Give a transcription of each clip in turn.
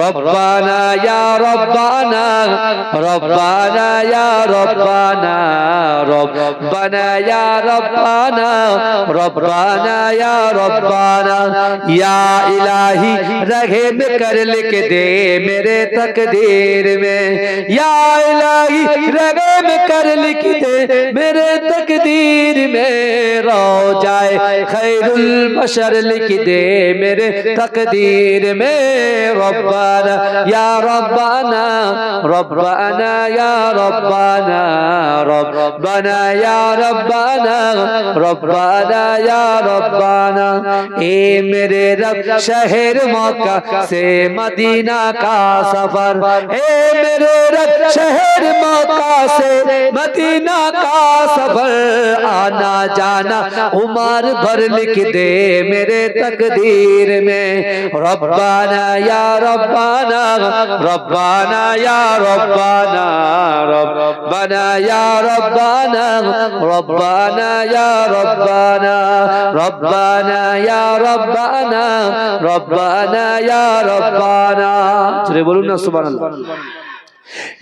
রব্বানা ইয়া রব্বানা রব্বানা ইয়া রব্বানা রব্বানা ইয়া রব্বানা রব্বানা ইয়া রব্বানা या इलाही रहम कर लिख दे मेरे तकदीर में या इलाही रहम कर लिख दे मेरे तकदीर में रोजाए खैरुल बशर लिख दे मेरे तकदीर में रब्बाना या रब्बाना रब्बाना या रब्बाना रब्बाना या रब्बाना रब्बाना या रब्बाना ए मेरे रब शहर मक्का से मदीना का सफर ए मेरे रब शहर मक्का से मदीना का सफर आना जाना उमर भर लिख दे मेरे तकदीर में रब्बाना या रब्बाना रब्बाना या रब्बाना रब्बाना या रब्बाना रब्बाना या रब्बाना रब्बाना या रब्बाना रब्बाना या रब्बाना चले बोलूं ना सुभान अल्लाह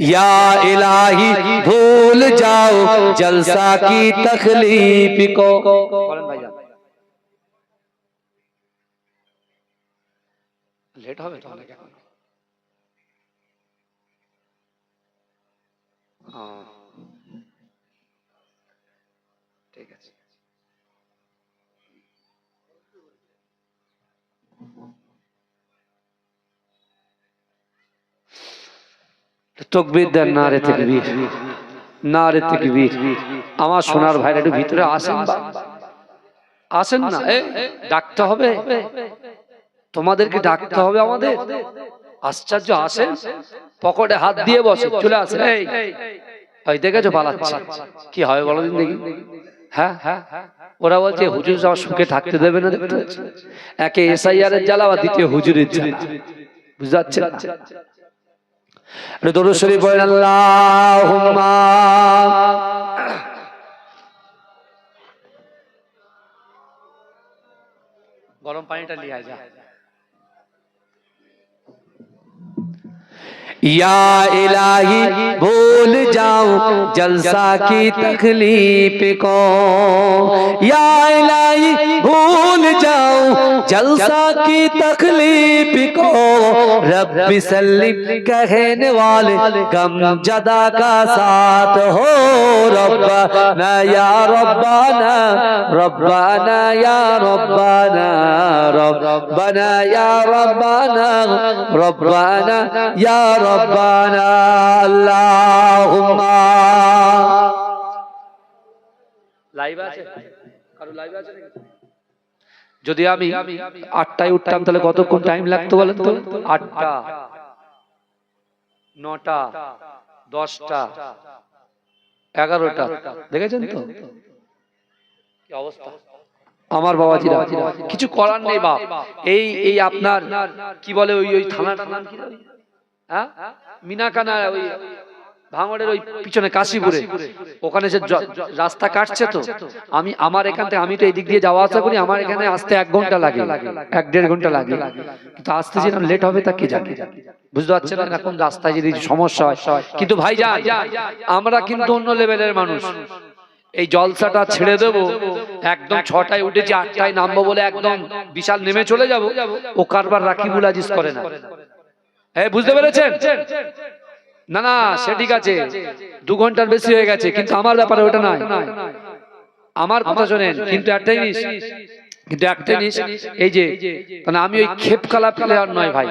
या इलाही भूल जाओ जलसा की तकलीफ को लेट হবে তো অনেক এখন ঠিক আছে তকবীর দেন নারে তাকবীর নারে তাকবীর আমার সোনার ভাইরা একটু ভিতরে আসেন আসেন না ডাকতে হবে তোমাদেরকে ডাকতে হবে আমাদের আশ্চর্য আসেন পকেটে হাত দিয়ে বসে চলে আসেন এই দেখেছো পালাচ্ছে কি হবে বলো দিন দেখি হ্যাঁ ওরা বলছে হুজুর আমার সুখে থাকতে দেবে না দেখতে একে এসআইআর এর জ্বালা আর দ্বিতীয় হুজুরের জ্বালা বুঝতে পারছেন দরুদ শরীফ পড়েন আল্লাহুম্মা গরম পানিটা নিয়ে আয় যা या इलाही भूल जाऊं जलसा की तकलीफ को या इलाही भूल जाऊं जलसा की तकलीफ को रब्बी सल्लिम कहने वाले गम जदा का साथ हो रब्बाना या रब्बाना रब्बाना या रब्बाना रब्बाना या रब्बाना रब्बाना या रब्बाना अल्लाहुम्मा লাইভ আছে কারো লাইভ আছে নাকি যদি আমি 8টায় উঠতাম তাহলে কতক্ষণ টাইম লাগতো বলেন তো 8টা 9টা 10টা 11টা দেখেছেন তো কি অবস্থা আমার বাবাজিরা কিছু করার নেই বাপ এই আপনার কি বলে ওই থানাটার নাম কি হ্যাঁ মিনাকানা ওই ভাঙড়ের ওই পিছনে কাশীপুরে ওখানে যে রাস্তা কাটছে তো আমি আমার এখান থেকে আমি তো এই দিক দিয়ে যাওয়া আসা করি আমার এখানে আসতে 1 ঘন্টা লাগে 1-1.5 ঘন্টা লাগে কিন্তু আসতে যেন লেট হবে তা কে জানে বুঝতে পারছেন না এখন রাস্তায় যদি সমস্যা হয় কিন্তু ভাইজান আমরা কিন্তু অন্য লেভেলের মানুষ এই জলসাটা ছেড়ে দেব একদম 6টায় উঠেছি 8টায় নামবো বলে একদম বিশাল নেমে চলে যাব ও কারবার রাকিবুল আজিজ করে না হ্যাঁ বুঝতে পেরেছেন না না সে ঠিক আছে 2 ঘন্টার বেশি হয়ে গেছে কিন্তু আমার ব্যাপারে ওটা নয় আমার কথা শুনেন কিন্তু একটাই জিনিস এই যে মানে আমি ওই খেপ খেলা প্লেয়ার নয় ভাই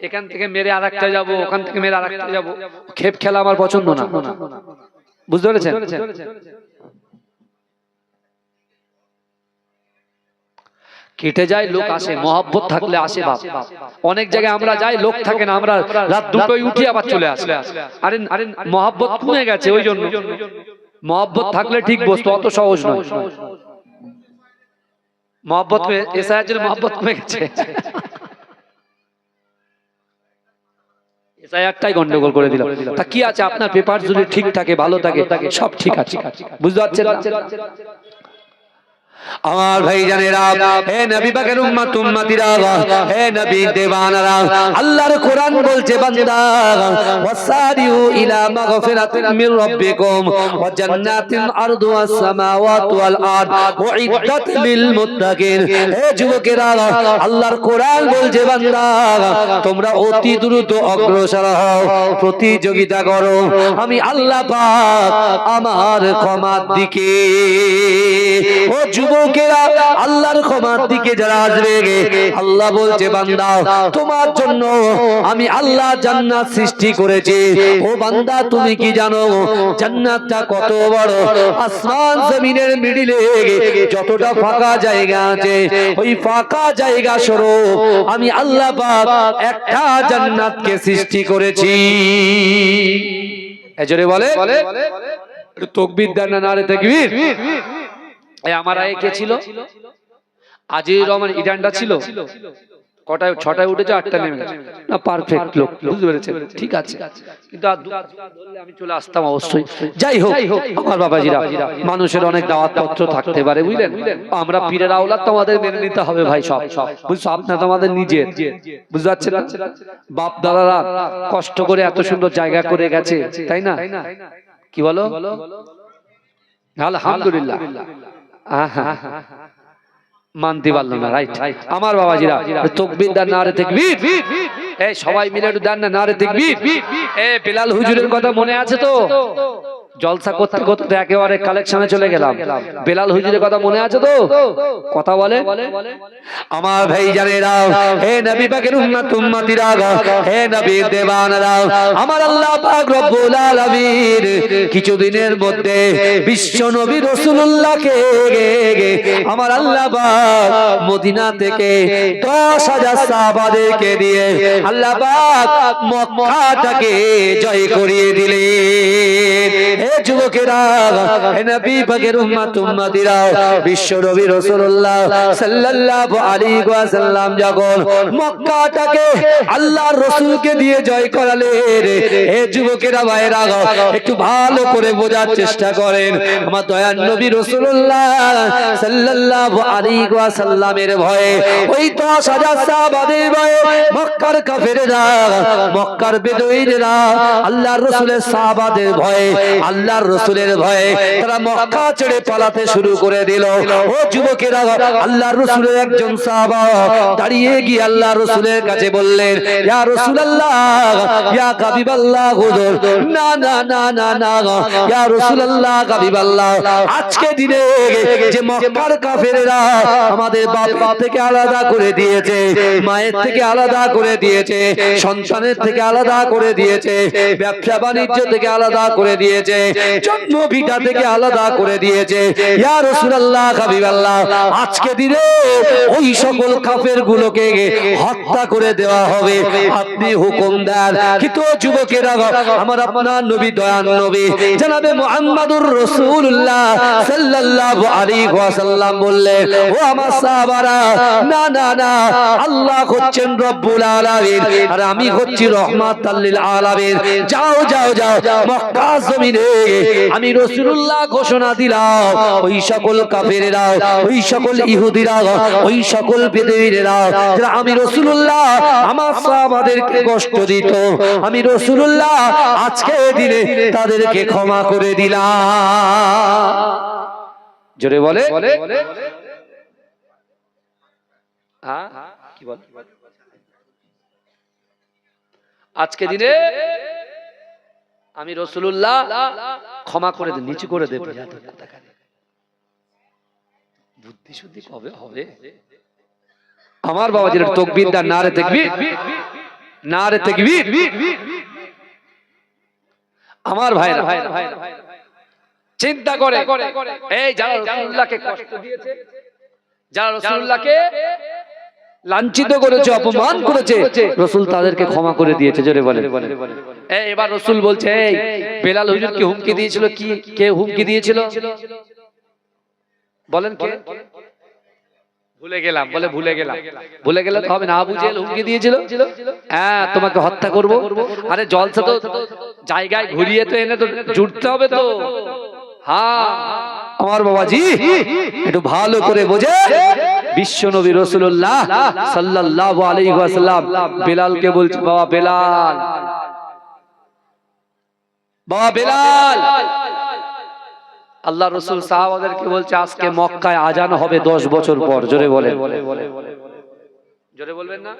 এখান থেকে মেরে আরেকটা যাব ওখান থেকে মেরে আরেকটা যাব খেপ খেলা আমার পছন্দ না বুঝতে পেরেছেন কেটে যায় লোক আসে মহব্বত থাকলে আসে বাপ অনেক জায়গায় আমরা যাই লোক থাকে না আমরা রাত 2টোয় উঠি আবার চলে আসি আরে মহব্বত কমে গেছে ওই জন্য মহব্বত থাকলে ঠিক বস্তু অত সহজ নয় মহব্বত এসআইয়ের মহব্বত কমে গেছে এসআইআরটাই গন্ডগোল করে দিল তা কি আছে আপনার পেপার যদি ঠিক থাকে ভালো থাকে সব ঠিক আছে বুঝতে পারছেন আমার ভাইজানেরা, হে নবী পাকের উম্মত উম্মতিরা, হে নবী দেওয়ানারা, আল্লাহর কোরআন বলছে বান্দা ওয়াসারিউ ইলা মাগফিরাতিন মির রাব্বিকুম ওয়া জান্নাতিন আরদুহা সামাওয়াতু ওয়াল আরদ উইদ্দাত লিল মুত্তাকিন। হে যুবকেরা, আল্লাহর কোরআন বলছে বান্দা তোমরা অতি দ্রুত অগ্রসর হও, প্রতিযোগিতা করো আমি আল্লাহ পাক আমার ক্ষমার দিকে। ও যুবকেরা, আল্লাহর ক্ষমার দিকে যারা আসবে, আল্লাহ বলছে বান্দা তোমার জন্য আমি আল্লাহ জান্নাত সৃষ্টি করেছি। ও বান্দা তুমি কি জানো জান্নাতটা কত বড়? আসমান জমিনের মিডিলে যতটা ফাঁকা জায়গা আছে, ওই ফাঁকা জায়গা স্বরূপ আমি আল্লাহ পাক একটা জান্নাতকে সৃষ্টি করেছি। এজরে বলে তাকবীর দেন না নারে তাকবীর। এই আমার আগে কে ছিল? আজিজুর রহমান ইডান্ডা ছিল। কটায়? 6টায় উঠেছে, 8টায় নেমে গেছে। না পারফেক্ট লোক, বুঝতে পেরেছেন? ঠিক আছে, কিন্তু আর ধরলে আমি চলে আসতাম অবশ্যই। যাই হোক আমার বাবাজিরা, মানুষের অনেক দাওয়াত পত্র থাকতে পারে, বুঝলেন? আমরা পীরের আওলাদ তো আমাদের মেনে নিতে হবে ভাই সব, বুঝছো? আপনার তো আমাদের নিজের, বুঝতে পারছেন না? বাপ দাদারা কষ্ট করে এত সুন্দর জায়গা করে গেছে, তাই না? কি বলো? আলহামদুলিল্লাহ। মানতে পারলো না, রাইট? আমার বাবাজিরা তাকবীর দেন নারে তাকবীর। এই সবাই মিলে একটু দেন না নারে তাকবীর। এই বেলাল হুজুরের কথা মনে আছে তো? জলসা করতে করতে একেবারে কালেকশনে চলে গেলাম। বেলাল হুজুরের কথা মনে আছে তো? কথা বলে আমার ভাইজানেরা, হে নবী পাকের উম্মত উম্মতিরা, হে নবীর দেওয়ানারা, আমার আল্লাহ পাক রব্বুল আলামিন কিছুদিনের মধ্যে বিশ্ব নবী রাসূলুল্লাহকে আমার আল্লাহ পাক মদিনা থেকে 10,000 সাহাবাদেরকে দিয়ে আল্লাহ পাক মক্কাটাকে জয় করিয়ে দিলেন। হে যুবকেরা, হে নবী পাকের উম্মত উম্মতিরা, বিশ্ব নবী রাসূলুল্লাহ সাল্লাল্লাহু আলাইহি ওয়াসাল্লাম যখন মক্কাটাকে আল্লাহর রাসূলকে দিয়ে জয় করালেন, হে যুবকেরা ভাইরা একটু ভালো করে বোঝার চেষ্টা করেন। আমার দয়ার নবী রাসূলুল্লাহ সাল্লাল্লাহু আলাইহি ওয়াসাল্লামের ভয়ে, ওই 10,000 সাহাবাদের ভয়ে মক্কার কাফেররা, মক্কার বেদুইনরা আল্লাহর রাসূলের সাহাবাদের ভয়ে, আল্লাহর রাসূলের ভয়ে তারা মক্কা ছেড়ে পালাতে শুরু করে দিল। ও যুবকেরা, আল্লাহর রাসূলের একজন সাহাবা দাঁড়িয়ে গিয়ে আল্লাহর রাসূলের কাছে বললেন, ইয়া রাসূলুল্লাহ, ইয়া হাবিবাল্লাহ, হুজুর না না না না না, ইয়া রাসূলুল্লাহ, হাবিবাল্লাহ, আজকে দিনে যে মক্কার কাফেররা আমাদের বাপ থেকে আলাদা করে দিয়েছে, মায়ের থেকে আলাদা করে দিয়েছে, সন্তানের থেকে আলাদা করে দিয়েছে, ব্যবসা বাণিজ্য থেকে আলাদা করে দিয়েছে, জন্ম ভিটা থেকে আলাদা করে দিয়েছে, ইয়া রাসূলুল্লাহ, হাবিবাল্লাহ, আজকে দিনে ওই সকল কাফের গুলোকে হত্যা করে দেওয়া হবে, আপনি হুকুম দেন। কিন্তু যুবকেরা, আমার আপনার নবী দয়ার নবী জনাবে মুহাম্মদুর রাসূলুল্লাহ সাল্লাল্লাহু আলাইহি ওয়াসাল্লাম বললেন, ও আমার সাহাবারা, না না না, আল্লাহ হচ্ছেন রব্বুল আলামিন আর আমি হচ্ছি রাহমাতাল লিল আলামিন। যাও যাও যাও, মক্কা জমিনে আমি রাসূলুল্লাহ ঘোষণা দিলাম, ওই সকল কাফেররা, ওই সকল ইহুদিরা, ওই সকল বেদুইনেরা যারা আমি রাসূলুল্লাহ আমার সাহাবাদেরকে কষ্ট দিত, আমি রাসূলুল্লাহ আজকে দিনে তাদেরকে ক্ষমা করে দিলাম। জোরে বলে কি বল? আজকে দিনে আমি রাসূলুল্লাহ ক্ষমা করে দেব, নিচু করে দেব। বুদ্ধি শুদ্ধি কবে হবে? আমার বাবাজির তাকবীর দা নারে তাকবীর, নারে তাকবীর। আমার ভাইরা চিন্তা করে, এই যারা রাসূলুল্লাহকে কষ্ট দিয়েছে, যারা রাসূলুল্লাহকে লাঞ্ছিত করেছে, অপমান করেছে, রাসূল তাদেরকে ক্ষমা করে দিয়েছে। জোরে বলে। এবার রাসূল বলছে, এই বেলাল হুজুরকে হুমকি দিয়েছিল, কি কে হুমকি দিয়েছিল বলেন? কে? ভুলে গেলাম। বলে ভুলে গেলাম। ভুলে গেলে তো হবে না। আবু জেহেল হুমকি দিয়েছিল, হ্যাঁ তোমাকে হত্যা করব। আরে জলসা তো জায়গায় ঘুরিয়ে তো এনে তো জুড়তে হবে তো, হ্যাঁ আমার বাবাজি একটু ভালো করে বোঝে, বিশ্ব নবী রাসূলুল্লাহ সাল্লাল্লাহু আলাইহি ওয়াসাল্লাম বেলালকে বলছে, বাবা বেলাল, বাবা বেলাল। আল্লাহ রাসূল সাহাবাদেরকে বলছে আজকে মক্কায় আজান হবে 10 বছর পর। জোরে বলেন, জোরে বলবেন না?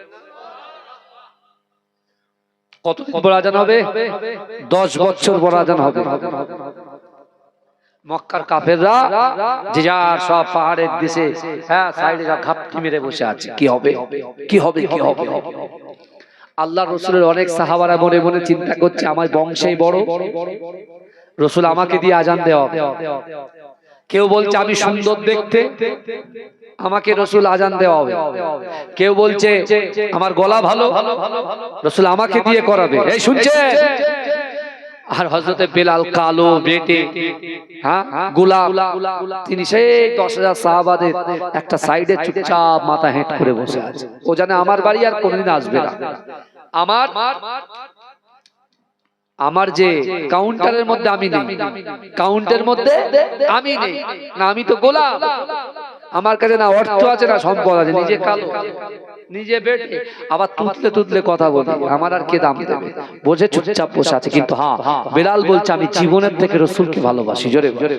কতদিন পর আজান হবে? 10 বছর পর আজান হবে। মক্কার কাফেররা যে যার সব পাহাড়ের দেশে হ্যাঁ সাইডে ঘাপটি মেরে বসে আছে, কি হবে কি হবে কি হবে। আল্লাহ রাসূলের অনেক সাহাবারা মনে মনে চিন্তা করছে আমার বংশেই বড়, রাসূল আমাকে দিয়ে আজান দেওয়া। কেউ বলছে আমি সুন্দর দেখতে, আমাকে রাসূল আজান দেওয়া হবে। কেউ বলছে আমার গলা ভালো, রাসূল আমাকে দিয়ে করাবে। এই শুনছেন? আর হযরতে বেলাল কালো বেটে হ্যাঁ গোলাপ, তিনি সেই 10,000 সাহাবাদের একটা সাইডে চুপচাপ মাথা হেঁট করে বসে আছে। ও জানে আমার বাড়ি আর কোনদিন আসবে না। আমার যে কাউন্টারের মধ্যে আমি নেই, কাউন্টের মধ্যে আমি নেই না, আমি তো গোলাপ। আমার কাছে না অর্থ আছে না সম্পদ আছে, নিজে কালো নিজে বেটে আবার তুতলে তুতলে কথা বলি, আমার আর কে দাম দেবে? বোঝে চুপচাপ বসে আছে। কিন্তু হ্যাঁ বেলাল বলছে আমি জীবনের থেকে রাসূলকে ভালোবাসি। জোরে জোরে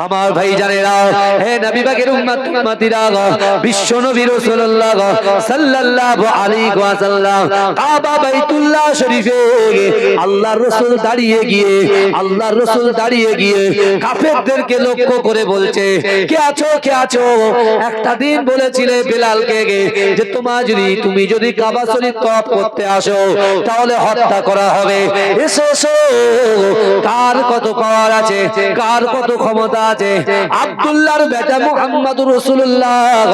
আমার ভাই জানেরা, হে নবী পাকের উম্মত উম্মতিরা, বিশ্ব নবী রাসূলুল্লাহ সাল্লাল্লাহু আলাইহি ওয়াসাল্লাম কাবা বাইতুল্লাহ শরীফে আল্লাহর রাসূল দাঁড়িয়ে গিয়ে, আল্লাহর রাসূল দাঁড়িয়ে গিয়ে কাফেরদেরকে লক্ষ্য করে বলছে কে আছো কে আছো? একটা দিন বলেছিলে বেলালকে যে তুমি যদি কাবা শরীফ তওয়াফ করতে আসো তাহলে হত্যা করা হবে। এসো এসো, কার কত পাওয়ার আছে, কার কত ক্ষমতা আছে। আব্দুল্লাহর বেটা মুহাম্মদুর রাসূলুল্লাহ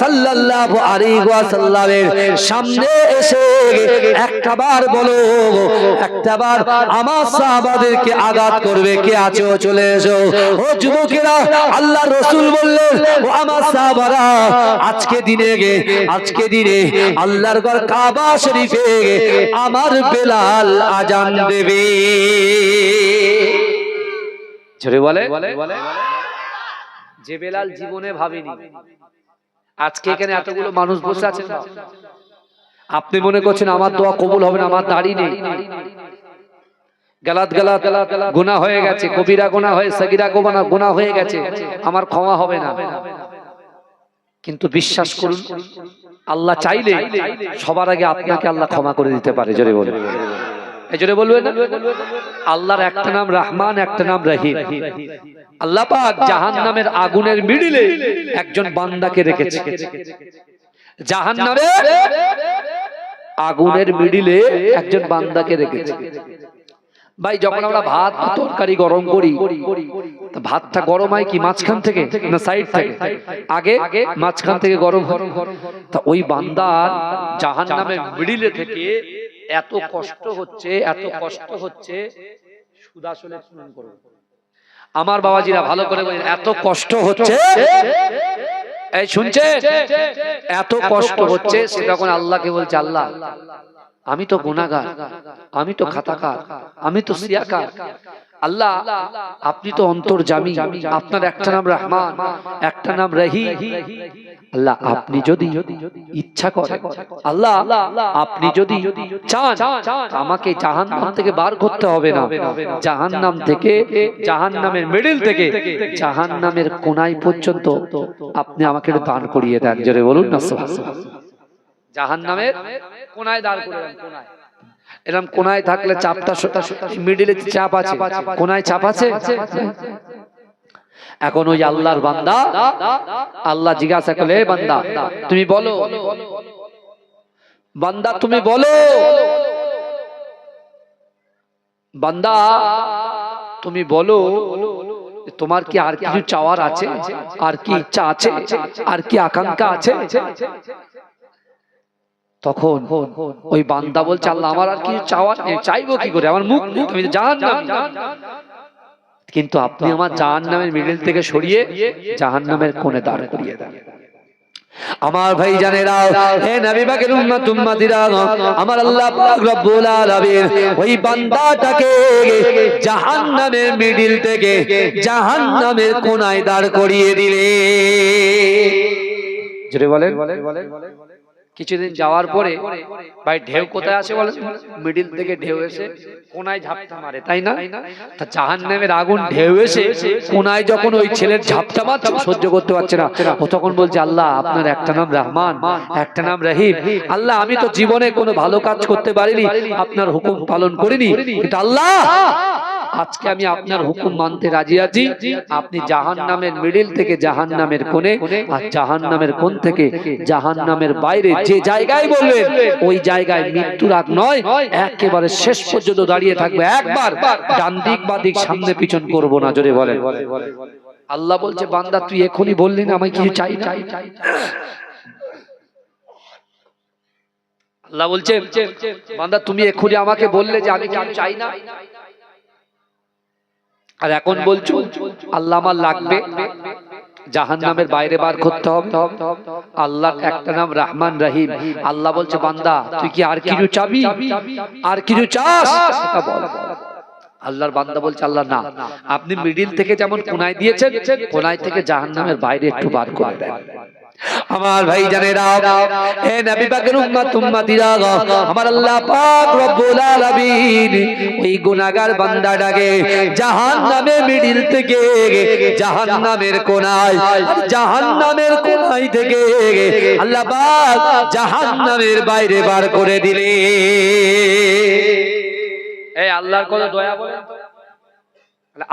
সাল্লাল্লাহু আলাইহি ওয়াসাল্লামের সামনে এসে একটাবার বলো, একটাবার আমার সাহাবাদেরকে আঘাত করবে, কে আছো চলে এসো। ও যুবকেরা, আল্লাহর রাসূল বললেন ও আমার সাহাবারা, আজকে দিনে আল্লাহর ঘর কাবা শরীফে আমার বেলাল আজান দেবে। জোরে বলে, যে বেলাল জীবনে ভাবেনি। আজকে এখানে এতগুলো মানুষ বসে আছে, আপনি মনে করছেন আমার দোয়া কবুল হবে না, আমার দাড়ি নেই, গালাত গালাত গুনাহ হয়ে গেছে, কবিরা গুনাহ হয়ে সগীরা গুনাহ হয়ে গেছে, আমার ক্ষমা হবে না। কিন্তু বিশ্বাস করুন, আল্লাহ চাইলে সবার আগে আপনাকে আল্লাহ ক্ষমা করে দিতে পারে। জোরে বলুন, এই জোরে বলবেন না? আল্লাহর একটা নাম রহমান, একটা নাম রহিম। আল্লাহ পাক জাহান্নামের আগুনের মিডিলে একজন বান্দাকে রেখেছে। জাহান্নামের আগুনের মিডিলে একজন বান্দাকে রেখেছে। ভাই যখন আমরা ভাত তরকারি গরম করি, ভাতটা গরম হয় কি মাঝখান থেকে না সাইড থেকে? আগে মাঝখান থেকে গরম হয়। তা ওই বান্দার জাহান্নামের মিডিলে থেকে এত কষ্ট হচ্ছে, এত কষ্ট হচ্ছে, সুদা শুনে শুনুন করুন আমার বাবাজিরা ভালো করে বলেন, এত কষ্ট হচ্ছে, এই শুনছে, এত কষ্ট হচ্ছে। সে তখন আল্লাহকে বলছে আল্লাহ আমি তো গুনাহগার, আমি তো খাতাকার, আমি তো সিয়াকার। আল্লাহ আপনি তো অন্তর্যামী, আপনার একটা নাম রহমান, একটা নাম রহিম। আল্লাহ আপনি যদি ইচ্ছা করেন, আল্লাহ আপনি যদি চান, আমাকে জাহান্নাম থেকে বার করতে হবে না, জাহান্নাম থেকে, জাহান্নামের মিডল থেকে জাহান্নামের কোনায় পর্যন্ত আপনি আমাকে একটু দান করিয়ে দেন। জোরে বলুন না সুবহানাল্লাহ। জাহান্নামের কোনায় দাঁড় করে দেন, কোনায়। এরকম কোনায় থাকলে চাপটা, মিডিলে চাপ আছে, কোনায় চাপ আছে। এখন ওই আল্লাহর বান্দা, আল্লাহ জিজ্ঞাসা করলে বান্দা তুমি বলো, বান্দা তুমি বলো, বান্দা তুমি বলো তোমার কি আর কিছু চাওয়ার আছে, আর কি ইচ্ছা আছে, আর কি আকাঙ্ক্ষা আছে? তখন ওই বান্দা বলছে আল্লাহ আমার আর কিছু চাওয়ার নেই, চাইবো কি করে, আমার মুখ আমি জাহান্নামী। কিন্তু আপনি আমার জাহান্নামের মিডল থেকে সরিয়ে জাহান্নামের কোণে দাঁড় করিয়ে দেন। আমার ভাই জানেরা, হে নবী পাকের উম্মত উম্মতিরা, আমার আল্লাহ পাক রব্বুল আলামিন ওই বান্দাটাকে জাহান্নামের মিডিল থেকে জাহান্নামের কোনায় দাঁড় করিয়ে দিলে। জোরে বলেন। কিছুদিন যাওয়ার পরে ভাই ঢেউ কোথায় আসে বলেন? মিডিল থেকে ঢেউ এসে কোনায় ঝাপটা মারে, তাই না? তা জাহান্নামের আগুন ঢেউ এসে কোনায় যখন ওই ছেলের ঝাপটা মারছে, সহ্য করতে পারছে না, ও তখন বলছে, আল্লাহ আপনার একটা নাম রহমান, একটা নাম রহিম। আল্লাহ আমি তো জীবনে কোনো ভালো কাজ করতে পারিনি, আপনার হুকুম পালন করিনি, কিন্তু আল্লাহ আজকে আমি আপনার হুকুম মানতে রাজি আছি। আপনি জাহান্নামের মিডিল থেকে জাহান্নামের কোণে আর জাহান্নামের কোণ থেকে জাহান্নামের বাইরে যে জায়গায় বলবেন ওই জায়গায় মৃত্যুর আগ নয়, একেবারে শেষ পর্যন্ত দাঁড়িয়ে থাকবে, একবার ডান দিক বা দিক সামনে পিছন করব না। জোরে বলেন। আল্লাহ বলছে, বান্দা তুই এখনই বললি না আমি কিছু চাই না। আল্লাহ বলছে, বান্দা তুমি এখনই আমাকে বললে যে আমি কিছু চাই না, আর এখন বলছো আল্লাহ আমার লাগবে, জাহান্নামের বাইরে বার করতে হবে। আল্লাহর একটা নাম রহমান রহিম। আল্লাহ বলছে, বান্দা তুই কি আর কিছু চাবি, আর কিছু চাস সেটা বল। আল্লাহর বান্দা বলছে, আল্লাহ না, আপনি মিডিল থেকে যেমন কোনায় দিয়েছেন, কোনায় থেকে জাহান্নামের বাইরে একটু বার করে দেন। আমার ভাই জানেরা, হে নবী পাকের উম্মত উম্মতিরা, আমার আল্লাহ পাক রব্বুল আলামিন ওই গুনাহগার বান্দাটাকে জাহান্নামের মিডিল থেকে জাহান্নামের কোনায়, জাহান্নামের কোনায় থেকে আল্লাহ পাক জাহান্নামের বাইরে বার করে দিলে। এই আল্লাহর কত দয়া বলেন।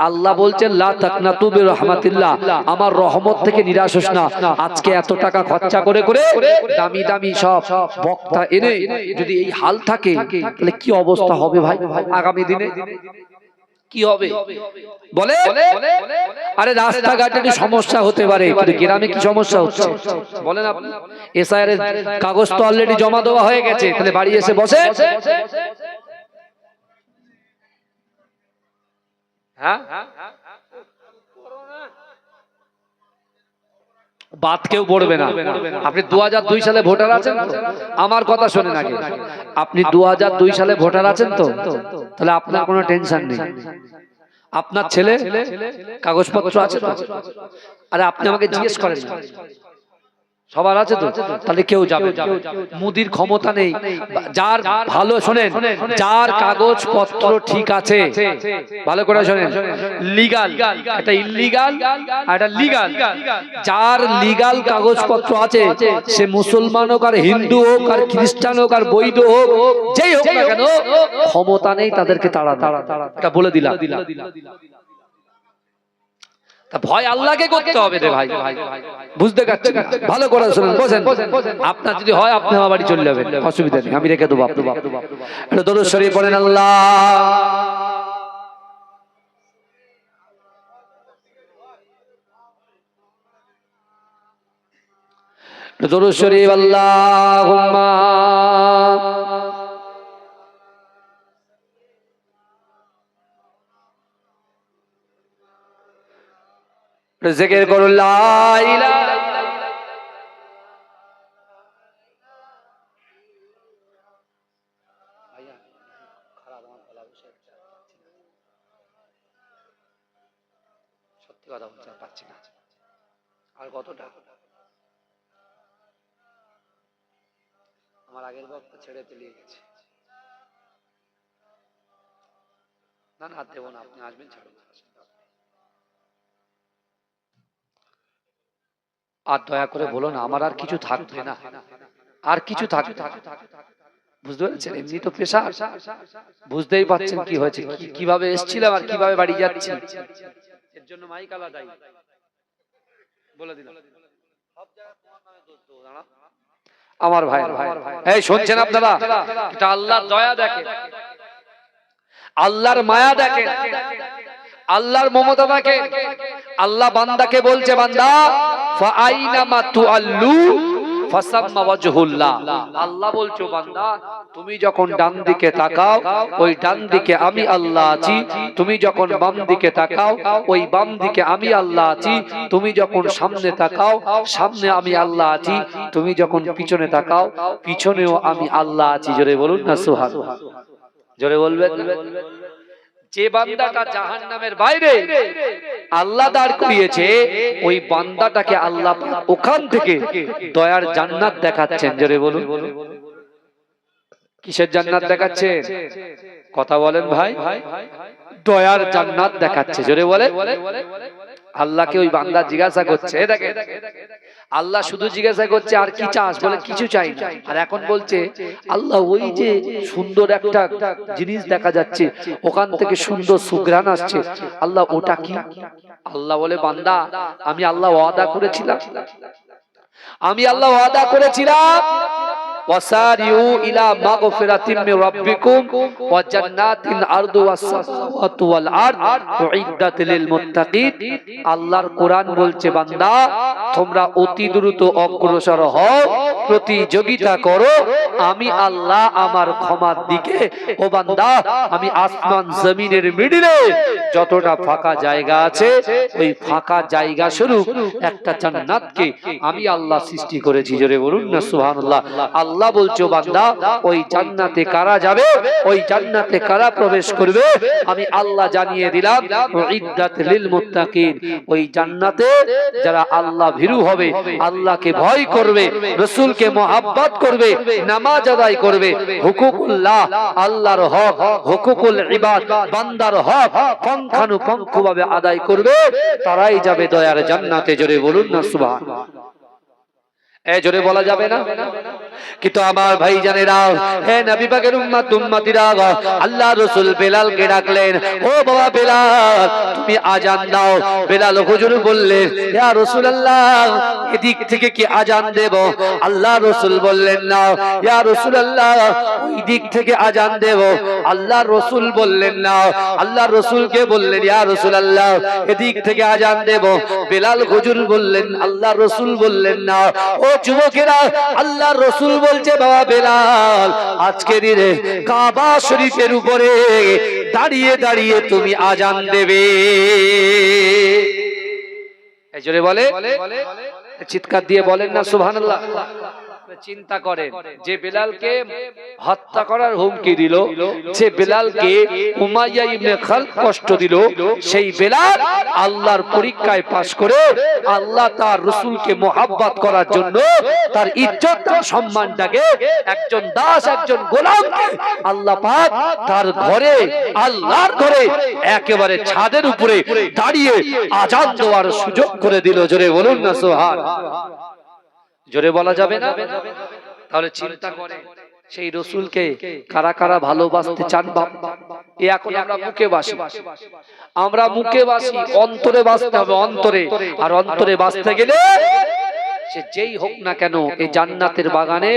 আল্লাহ বলছেন, লা তাকনাতু বির রাহমাতিল্লাহ, আমার রহমত থেকে নিরাশ হোস না। আজকে এত টাকা খরচা করে করে দামি দামি সব বক্তা এনে যদি এই হাল থাকে, তাহলে কি অবস্থা হবে ভাই আগামী দিনে? কি হবে বলে? আরে রাস্তাঘাটে একটু সমস্যা হতে পারে, কিন্তু গ্রামে কি সমস্যা হচ্ছে বলেন আপনি? এসআইআর এর কাগজ তো অলরেডি জমা দেওয়া হয়ে গেছে, তাহলে বাড়ি এসে বসে বাদ কেউ পড়বে না। আপনি 2002 সালে ভোটার আছেন তো? আমার কথা শোনেন আগে, আপনি 2002 সালে ভোটার আছেন তো? তাহলে আপনার কোনো টেনশন নেই। আপনার ছেলে কাগজপত্র আছে তো? আরে আপনি আমাকে জিজ্ঞেস করেন, সবার আছে তো? তাহলে কেউ যাবে। মুদির ক্ষমতা নেই। যার ভালো শোনেন, যার কাগজপত্র ঠিক আছে, ভালো করে শোনেন, লিগাল, এটা ইল্লিগাল আর এটা লিগাল। যার লিগাল কাগজপত্র আছে, সে মুসলমান হোক আর হিন্দু হোক আর খ্রিস্টান হোক আর বৈধ হোক, যেই হোক না কেন, ক্ষমতা নেই তাদেরকে তাড়ানো। এটা বলে দিলাম। ভয় আল্লাহকে করতে হবে রে ভাই, বুঝতে পারছেন? ভালো করে শুনুন, বসেন। আপনার যদি হয় আপনি আমার বাড়ি চলে যাবেন, অসুবিধা নেই, আমি রেখে দেবো। একটু দরুদ শরীফ পড়েন। আল্লাহ দরুদ শরীফ। আল্লাহুম্মা জিকির করুন, লা ইলাহা সত্যি কথা বলতে পারছি না। আর কতটা? আমার আগের বক্তা ছেড়ে পেলিয়ে গেছে। না না, দেবো না, আপনি আসবেন, ছাড়ুন। আর দয়া করে বলো না, আমার আর কিছু থাকবে না, আর কিছু থাকবে। বুঝতে পেরেছেন? এমনি তো পেশা, বুঝতেই পাচ্ছেন কি হয়েছে, কিভাবে এসেছিলাম আর কিভাবে বাড়ি যাচ্ছি। এর জন্য মাইক আলাদাই বলে দিলাম। আমার ভাই, এই শুনছেন আপনারা? এটা আল্লাহর দয়া দেখেন, আল্লাহর মায়া দেখেন, আল্লাহর মমতা দেখেন। আল্লাহ বান্দাকে বলছে, বান্দা ফাআইনামা তুআল্লু ফাসাম্মা ওয়াজহুল্লাহ। আল্লাহ বলছো বান্দা তুমি যখন ডান দিকে তাকাও ওই ডান দিকে আমি আল্লাহ আছি, তুমি যখন বাম দিকে তাকাও ওই বাম দিকে আমি আল্লাহ আছি, তুমি যখন সামনে তাকাও সামনে আমি আল্লাহ আছি, তুমি যখন পিছনে তাকাও পিছনেও আমি আল্লাহ আছি। জোরে বলুন না সুবহানাল্লাহ। জোরে বলবেন। যে বান্দাটা জাহান্নামের বাইরে আল্লাহ দাঁড় করিয়েছে ওই বান্দাটাকে আল্লাহ ওখান থেকে দয়ার জান্নাত দেখাচ্ছেন। জোরে বলুন। কিসের জান্নাত দেখাচ্ছেন? কথা বলেন ভাই। দয়ার জান্নাত দেখাচ্ছে। জোরে বলে। আল্লাহকে ওই বান্দা জিজ্ঞাসা করছে, দেখে আল্লাহ শুধু জিজ্ঞাসা করছে আর কি চাস? বলে কিছু চাই না। আর এখন বলছে আল্লাহ ওই যে সুন্দর একটা জিনিস দেখা যাচ্ছে ওখান থেকে সুন্দর সুঘ্রাণ আসছে, আল্লাহ ওটা কি? আল্লাহ বলে বান্দা আমি আল্লাহ ওয়াদা করেছিলাম, আমি আল্লাহ ওয়াদা করেছিলাম ওয়াসারিউ ইলা মাগফিরাতিম মির রাব্বিকুম ওয়া জান্নাতিন আরদুহা সামাওয়াতু ওয়াল আরদ উইদ্দাত লিল মুত্তাকিন। আল্লাহর কোরআন বলছে বান্দা তোমরা অতি দ্রুত অগ্রসর হও, প্রতিযোগিতা করো, আমি আল্লাহ আমার ক্ষমার দিকে। ও বান্দা আমি আসমান জমিনের মিডলে যতটা ফাঁকা জায়গা আছে ওই ফাঁকা জায়গা স্বরূপ একটা জান্নাতকে আমি আল্লাহ সৃষ্টি করেছি। জোরে বলুন না সুবহানাল্লাহ। আল্লাহ বলছো বান্দা ওই জান্নাতে কারা যাবে, ওই জান্নাতে কারা প্রবেশ করবে আমি আল্লাহ জানিয়ে দিলাম উইদ্দাত লিল মুত্তাকিন। ওই জান্নাতে যারা আল্লাহ ভীরু হবে, আল্লাহকে ভয় করবে, রাসূলকে মহব্বত করবে, নামাজ আদায় করবে, হুকুকুল্লাহ আল্লাহর হক, হুকুকুল ইবাদ বান্দার হক পুঙ্খানুপুঙ্খভাবে আদায় করবে, তারাই যাবে দয়ার জান্নাতে। জোরে বলুন না সুবহানাল্লাহ। জোরে বলা যাবে না? কিন্তু আমার ভাই জানেরা, হে নবী পাকের উম্মত উম্মতিরা, আল্লাহ রাসূল বেলালকে ডাকলেন, ও বাবা বেলাল তুমি আজান দাও। বেলাল হুজুর বললেন ইয়া রাসূলুল্লাহ এদিক থেকে কি আজান দেব? আল্লাহ রাসূল বললেন না ইয়া রাসূলুল্লাহ ওই দিক থেকে আজান দেব। আল্লাহ রাসূল বললেন না, আল্লাহ রাসূলকে বললেন ইয়া রাসূলুল্লাহ এদিক থেকে আজান দেব। বেলাল হুজুর বললেন, আল্লাহ রাসূল বললেন না। ও যুবকেরা, আল্লাহ রাসূল বলছে বাবা বেলাল আজকে দিনে কাবা শরীফের উপরে দাঁড়িয়ে দাঁড়িয়ে তুমি আজান দেবে। এই জোরে বলে, চিৎকার দিয়ে বলেন না সুবহানাল্লাহ। চিন্তা করেন যে বেলালকে হত্যা করার হুমকি দিল, যে বেলালকে উমাইয়া ইবনে খালদ কষ্ট দিল, সেই বেলাল আল্লাহর পরীক্ষায় পাশ করে আল্লাহ তার রাসূলকে মহব্বত করার জন্য তার ইজ্জত আর সম্মানটাকে একজন দাস একজন গোলামকে আল্লাহ পাক তার ঘরে আল্লাহর ঘরে একেবারে ছাদের উপরে দাঁড়িয়ে আজান দেওয়ার সুযোগ করে দিল। জোরে বলুন না সুবহানাল্লাহ। জোরে বলা যাবে না? তাহলে চিন্তা করে সেই রাসূলকে কারা কারা ভালোবাসতে চান বাপ? এই এখন আমরা মুখে বাসি, আমরা মুখে বাসি, অন্তরে বাসতে হবে অন্তরে। আর অন্তরে বাসতে গেলে সে যেই হোক না কেন এই জান্নাতের বাগানে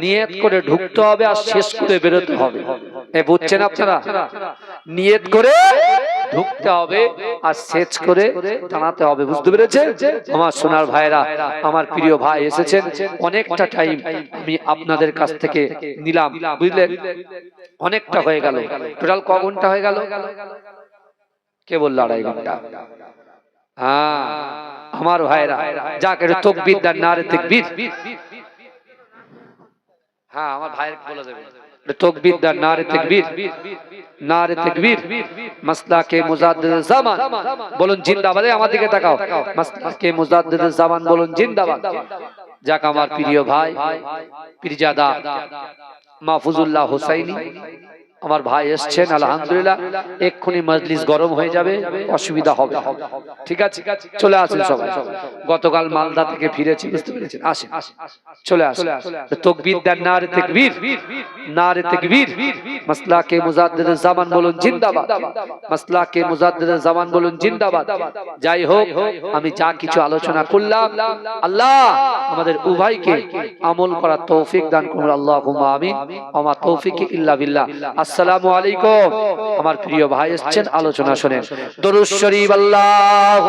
নিয়ত করে ঢুকতে হবে আর শেষ করে বেরোতে হবে। এ বুঝছেন আপনারা? নিয়ত করে ঢুকতে হবে আর শেষ করে দাঁড়াতে হবে। বুঝতে পেরেছেন আমার সোনার ভাইরা? আমার প্রিয় ভাই এসেছেন, অনেকটা টাইম আমি আপনাদের কাছ থেকে নিলাম, বুঝলেন? অনেকটা হয়ে গেল। টোটাল ক ঘন্টা হয়ে গেল? কে বললো 2.5 ঘন্টা? হ্যাঁ আমার ভাইরা যাকে তাকবীর দেন, নারে তাকবীর। হ্যাঁ আমার ভাইয়ের বলে দেবেন তাকবীর দেন, নারে তাকবীর, নারে তাকবীর। মাসলাকে মুজাদ্দিদ জামান বলুন জিন্দাবাদ। আমার দিকে তাকাও, মাসলাকে মুজাদ্দিদ জামান বলুন জিন্দাবাদ। যাক আমার প্রিয় ভাই পীরজাদা মাহফুজুল্লাহ হুসাইনি আমার ভাই এসেছেন, আলহামদুলিল্লাহ। এক্ষুনি মজলিস গরম হয়ে যাবে, অসুবিধা হবে, ঠিক আছে? চলে আসেন সবাই। গতকাল মালদা থেকে ফিরেছি, বুঝতে পেরেছেন? আসেন, চলে আসেন। তাকবীর দেন, নারে তাকবীর, নারে তাকবীর। মাসলাকে মুজাদ্দিদ জামান বলুন জিন্দাবাদ, মাসলাকে মুজাদ্দিদ জামান বলুন জিন্দাবাদ। যাই হোক, আমি যা কিছু আলোচনা করলাম আল্লাহ আমাদের উভয়কে আমল করার তৌফিক দান করুন, আল্লাহুম্মা আমিন। ওয়া তৌফিক ইল্লা বিল্লাহ। আসসালামু আলাইকুম। আমার প্রিয় ভাই এসেছেন, আলোচনা শুনেন। দরুদ শরীফ আল্লাহ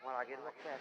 আমার আগের বক্তা